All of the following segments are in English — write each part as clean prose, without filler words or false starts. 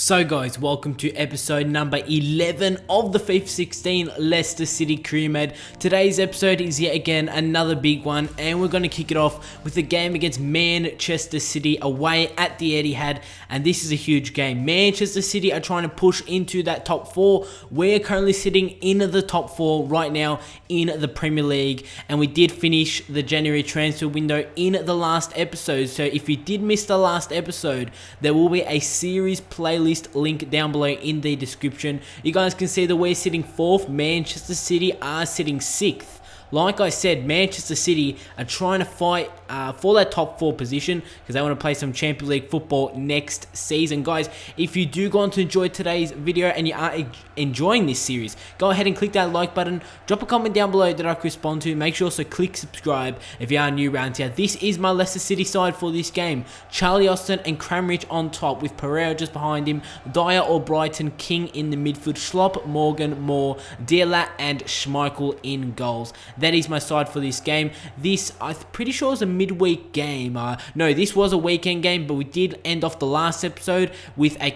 So guys, welcome to episode number 11 of the FIFA 16 Leicester City Career Mode. Today's episode is yet again another big one, and we're going to kick it off with a game against Manchester City away at the Etihad, and this is a huge game. Manchester City are trying to push into that top 4. We're currently sitting in the top 4 right now in the Premier League, and we did finish the January transfer window in the last episode. So if you did miss the last episode, there will be a series playlist link down below in the description. You guys can see that we're sitting 4th. Manchester City are sitting 6th. Like I said, Manchester City are trying to fight for that top 4 position because they want to play some Champions League football next season. Guys, if you do go on to enjoy today's video and you are enjoying this series, go ahead and click that like button. Drop a comment down below that I can respond to. Make sure also click subscribe if you are new around here. This is my Leicester City side for this game. Charlie Austin and Cramrich on top with Pereira just behind him. Dyer or Brighton, King in the midfield. Schlopp, Morgan, Moore, Dearlat and Schmeichel in goals. That is my side for this game. This, I'm pretty sure, is a midweek game. No, this was a weekend game, but we did end off the last episode with a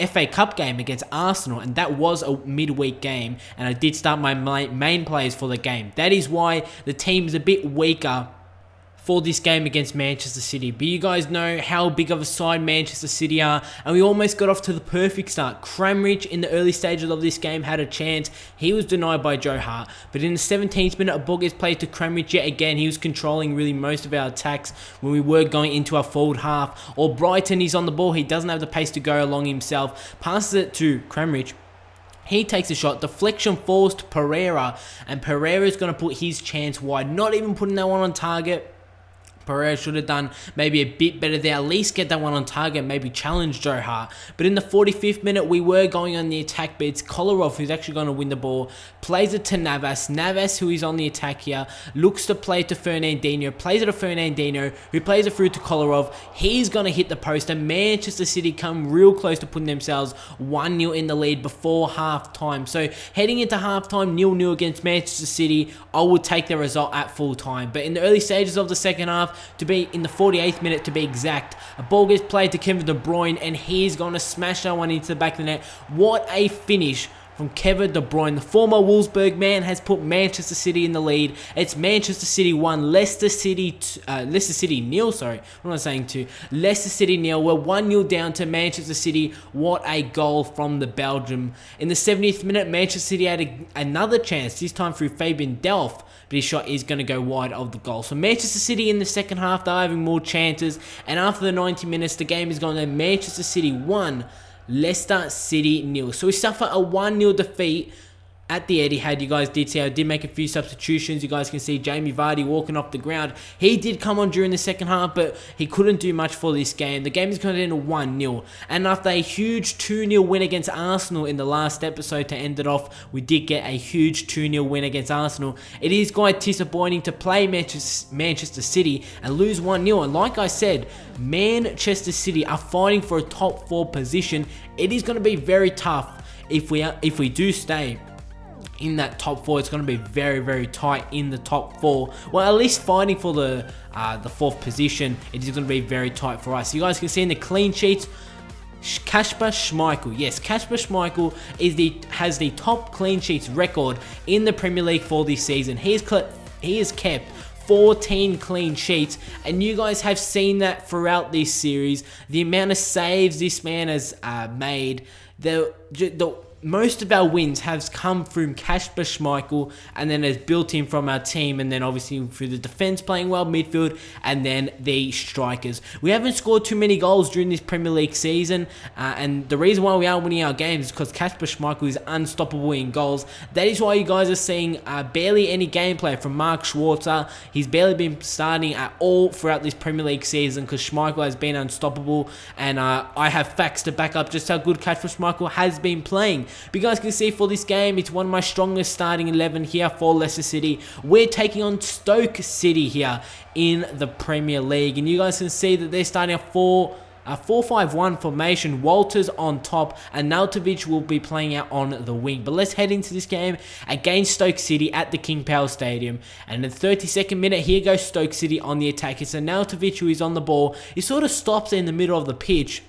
FA Cup game against Arsenal, and that was a midweek game, and I did start my main players for the game. That is why the team is a bit weaker for this game against Manchester City. But you guys know how big of a side Manchester City are, and we almost got off to the perfect start. Cramrich in the early stages of this game had a chance. He was denied by Joe Hart, but in the 17th minute, a ball gets played to Cramrich yet again. He was controlling really most of our attacks when we were going into our forward half. Or Brighton, he's on the ball. He doesn't have the pace to go along himself. Passes it to Cramrich. He takes a shot, deflection falls to Pereira, and Pereira is going to put his chance wide, not even putting that one on target. Pereira should have done maybe a bit better there, at least get that one on target, maybe challenge Joe Hart. But in the 45th minute, we were going on the attack, but it's Kolarov who's actually going to win the ball. Plays it to Navas. Navas, who is on the attack here, looks to play to Fernandinho. Plays it to Fernandinho, who plays it through to Kolarov. He's going to hit the post, and Manchester City come real close to putting themselves 1-0 in the lead before half-time. So heading into half-time, 0-0 against Manchester City, I would take the result at full-time. But in the early stages of the second half, to be in the 48th minute to be exact, a ball gets played to Kevin De Bruyne, and he's going to smash that one into the back of the net. What a finish from Kevin De Bruyne. The former Wolfsburg man has put Manchester City in the lead. It's Manchester City 1, Leicester City 0, sorry. What am I saying to? Leicester City 0. We're 1-0 down to Manchester City. What a goal from the Belgium. In the 70th minute, Manchester City had another chance, this time through Fabian Delph, but his shot is going to go wide of the goal. So Manchester City in the second half, they're having more chances, and after the 90 minutes, the game is going to Manchester City 1, Leicester City 0. So we suffer a 1-0 defeat at the Etihad. You guys did see I did make a few substitutions. You guys can see Jamie Vardy walking off the ground. He did come on during the second half, but he couldn't do much for this game. The game is going to end 1-0. And after a huge 2-0 win against Arsenal in the last episode to end it off, we did get a huge 2-0 win against Arsenal. It is quite disappointing to play Manchester City and lose 1-0. And like I said, Manchester City are fighting for a top 4 position. It is going to be very tough if we do stay in that top 4. It's going to be very, very tight in the top 4. Well, at least fighting for the 4th position, it is going to be very tight for us. You guys can see in the clean sheets, Kasper Schmeichel. Yes, Kasper Schmeichel has the top clean sheets record in the Premier League for this season. He has kept 14 clean sheets, and you guys have seen that throughout this series. The amount of saves this man has made, most of our wins have come from Kasper Schmeichel, and then has built in from our team, and then obviously through the defense playing well, midfield, and then the strikers. We haven't scored too many goals during this Premier League season, and the reason why we are winning our games is because Kasper Schmeichel is unstoppable in goals. That is why you guys are seeing barely any gameplay from Mark Schwarzer. He's barely been starting at all throughout this Premier League season because Schmeichel has been unstoppable, and I have facts to back up just how good Kasper Schmeichel has been playing. But you guys can see for this game, it's one of my strongest starting 11 here for Leicester City. We're taking on Stoke City here in the Premier League, and you guys can see that they're starting a 4-5-1 formation. Walters on top, and Naltovic will be playing out on the wing. But let's head into this game against Stoke City at the King Power Stadium. And in the 32nd minute, here goes Stoke City on the attack. It's Naltovic who is on the ball. He sort of stops in the middle of the pitch,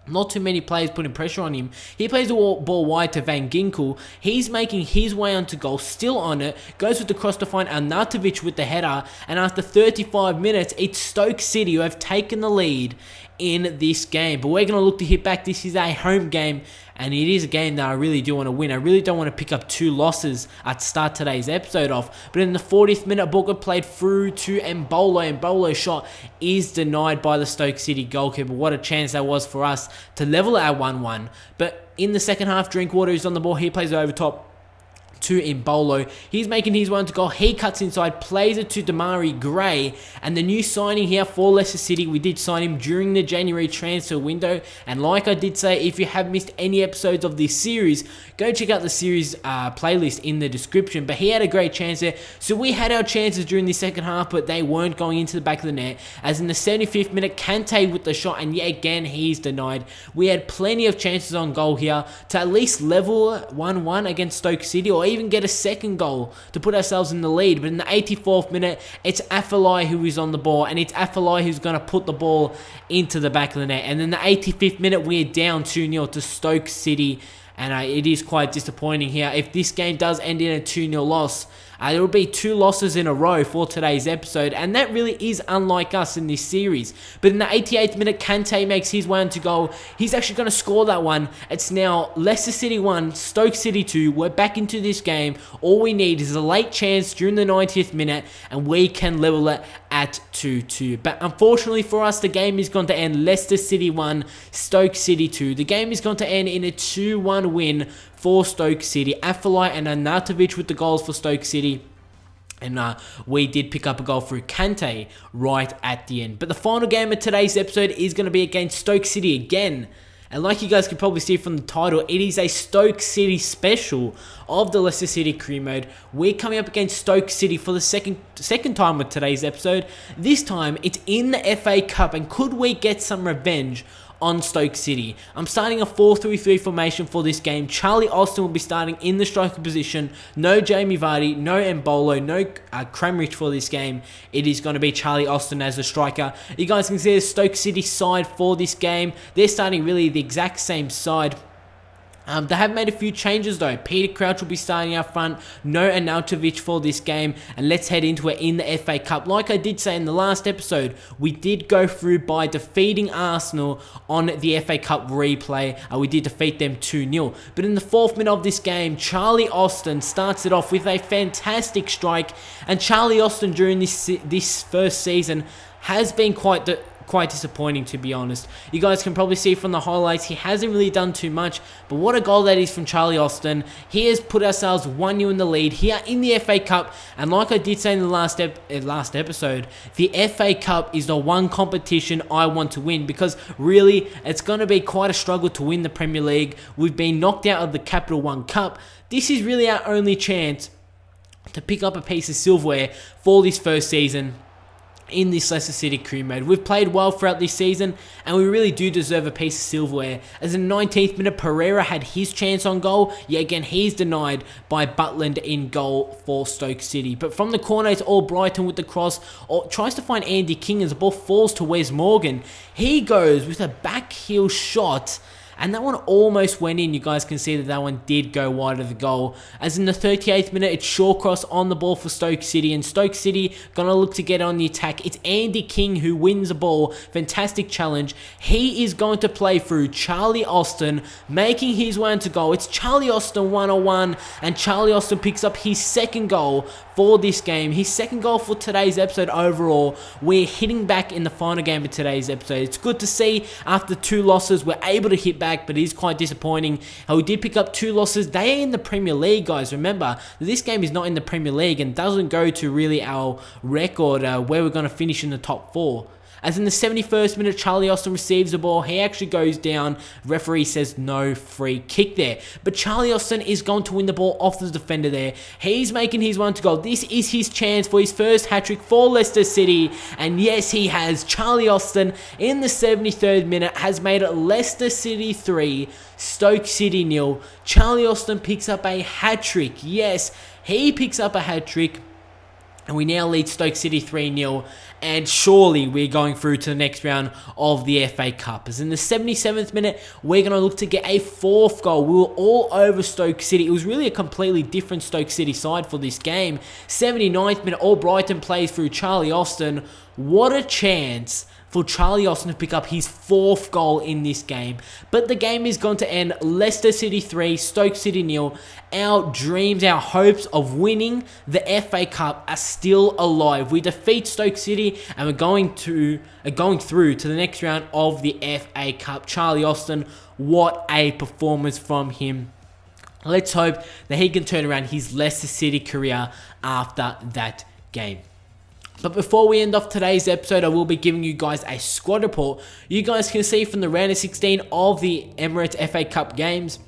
Not too many players putting pressure on him. He plays the ball wide to Van Ginkel. He's making his way onto goal, still on it. Goes with the cross to find Arnautovic with the header. And after 35 minutes, it's Stoke City who have taken the lead in this game. But we're going to look to hit back. This is a home game, and it is a game that I really do want to win. I really don't want to pick up 2 losses at start today's episode off. But in the 40th minute, Booker played through to Mbolo. Mbolo's shot is denied by the Stoke City goalkeeper. What a chance that was for us to level it at 1-1. But in the second half, Drinkwater is on the ball. He plays it over top to Mbolo. He's making his one to goal. He cuts inside, plays it to Damari Gray. And the new signing here for Leicester City, we did sign him during the January transfer window. And like I did say, if you have missed any episodes of this series, go check out the series playlist in the description. But he had a great chance there. So we had our chances during the second half, but they weren't going into the back of the net. As in the 75th minute, Kante with the shot, and yet again, he's denied. We had plenty of chances on goal here to at least level 1-1 against Stoke City, or even get a second goal to put ourselves in the lead. But in the 84th minute, it's Afellay who is on the ball, and it's Afellay who's going to put the ball into the back of the net. And then the 85th minute, we're down 2-0 to Stoke City, and it is quite disappointing here. If this game does end in a 2-0 loss, there will be 2 losses in a row for today's episode, and that really is unlike us in this series. But in the 88th minute, Kante makes his way to goal. He's actually going to score that one. It's now Leicester City 1, Stoke City 2. We're back into this game. All we need is a late chance during the 90th minute, and we can level it at 2-2. But unfortunately for us, the game is going to end Leicester City 1, Stoke City 2. The game is going to end in a 2-1 win for Stoke City. Afellay and Arnautovic with the goals for Stoke City. And we did pick up a goal through Kante right at the end. But the final game of today's episode is going to be against Stoke City again. And like you guys can probably see from the title, it is a Stoke City special of the Leicester City career mode. We're coming up against Stoke City for the second time with today's episode. This time, it's in the FA Cup. And could we get some revenge on Stoke City? I'm starting a 4-3-3 formation for this game. Charlie Austin will be starting in the striker position. No Jamie Vardy, no Mbolo, no Kramaric for this game. It is going to be Charlie Austin as the striker. You guys can see the Stoke City side for this game. They're starting really the exact same side. They have made a few changes though. Peter Crouch will be starting up front. No Arnautovic for this game. And let's head into it in the FA Cup. Like I did say in the last episode, we did go through by defeating Arsenal on the FA Cup replay. We did defeat them 2-0. But in the 4th minute of this game, Charlie Austin starts it off with a fantastic strike. And Charlie Austin during this first season has been quite disappointing, to be honest. You guys can probably see from the highlights, he hasn't really done too much, but what a goal that is from Charlie Austin. He has put ourselves 1-0 in the lead here in the FA Cup, and like I did say in the last episode, the FA Cup is the one competition I want to win, because really, it's going to be quite a struggle to win the Premier League. We've been knocked out of the Capital One Cup. This is really our only chance to pick up a piece of silverware for this first season in this Leicester City career mode. We've played well throughout this season, and we really do deserve a piece of silverware. As in the 19th minute, Pereira had his chance on goal, yet again he's denied by Butland in goal for Stoke City. But from the corner, it's all Brighton with the cross, or tries to find Andy King as the ball falls to Wes Morgan. He goes with a back heel shot, and that one almost went in. You guys can see that one did go wide of the goal. As in the 38th minute, it's Shawcross on the ball for Stoke City. And Stoke City going to look to get on the attack. It's Andy King who wins the ball. Fantastic challenge. He is going to play through Charlie Austin, making his way into goal. It's Charlie Austin 1-1. And Charlie Austin picks up his second goal for this game. His second goal for today's episode overall. We're hitting back in the final game of today's episode. It's good to see after 2 losses, we're able to hit back, but it is quite disappointing how we did pick up 2 losses. They are in the Premier League, guys. Remember, this game is not in the Premier League and doesn't go to really our record where we're going to finish in the top 4. As in the 71st minute, Charlie Austin receives the ball. He actually goes down. Referee says no free kick there. But Charlie Austin is going to win the ball off the defender there. He's making his one to goal. This is his chance for his first hat-trick for Leicester City. And yes, he has. Charlie Austin in the 73rd minute has made it Leicester City 3, Stoke City 0. Charlie Austin picks up a hat-trick. Yes, he picks up a hat-trick. And we now lead Stoke City 3-0. and surely we're going through to the next round of the FA Cup. As in the 77th minute, we're going to look to get a 4th goal. We were all over Stoke City. It was really a completely different Stoke City side for this game. 79th minute, Albrighton plays through Charlie Austin. What a chance for Charlie Austin to pick up his 4th goal in this game. But the game is going to end Leicester City 3, Stoke City 0. Our dreams, our hopes of winning the FA Cup are still alive. We defeat Stoke City and we're going through to the next round of the FA Cup. Charlie Austin, what a performance from him. Let's hope that he can turn around his Leicester City career after that game. But before we end off today's episode, I will be giving you guys a squad report. You guys can see from the round of 16 of the Emirates FA Cup games,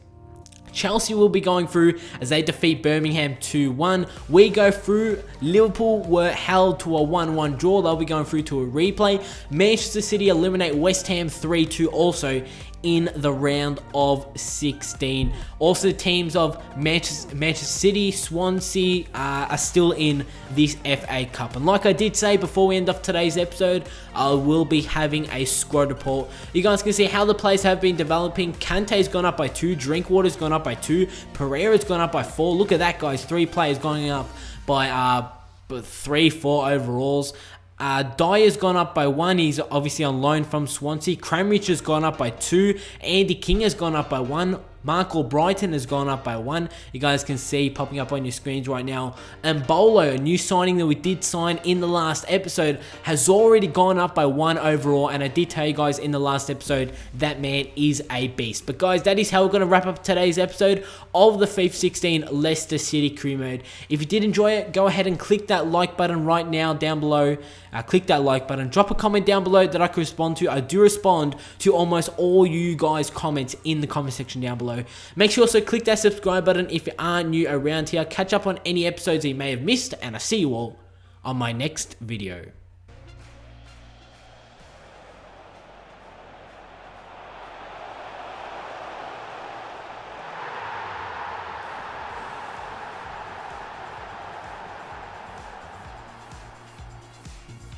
Chelsea will be going through as they defeat Birmingham 2-1. We go through. Liverpool were held to a 1-1 draw. They'll be going through to a replay. Manchester City eliminate West Ham 3-2 also in the round of 16. Also, the teams of Manchester City, Swansea are still in this FA Cup. And like I did say before we end off today's episode, I will be having a squad report. You guys can see how the players have been developing. Kante's gone up by 2, Drinkwater's gone up by 2, Pereira's gone up by 4. Look at that, guys, 3 players going up by 3, 4 overalls. Dyer's gone up by 1. He's obviously on loan from Swansea. Cramrich has gone up by 2. Andy King has gone up by 1. Mark Albrighton has gone up by 1. You guys can see popping up on your screens right now. And Bolo, a new signing that we did sign in the last episode, has already gone up by 1 overall. And I did tell you guys in the last episode, that man is a beast. But guys, that is how we're going to wrap up today's episode of the FIFA 16 Leicester City Career Mode. If you did enjoy it, go ahead and click that like button right now down below. Click that like button. Drop a comment down below that I can respond to. I do respond to almost all you guys' comments in the comment section down below. Make sure you also click that subscribe button if you are new around here. Catch up on any episodes that you may have missed, and I'll see you all on my next video.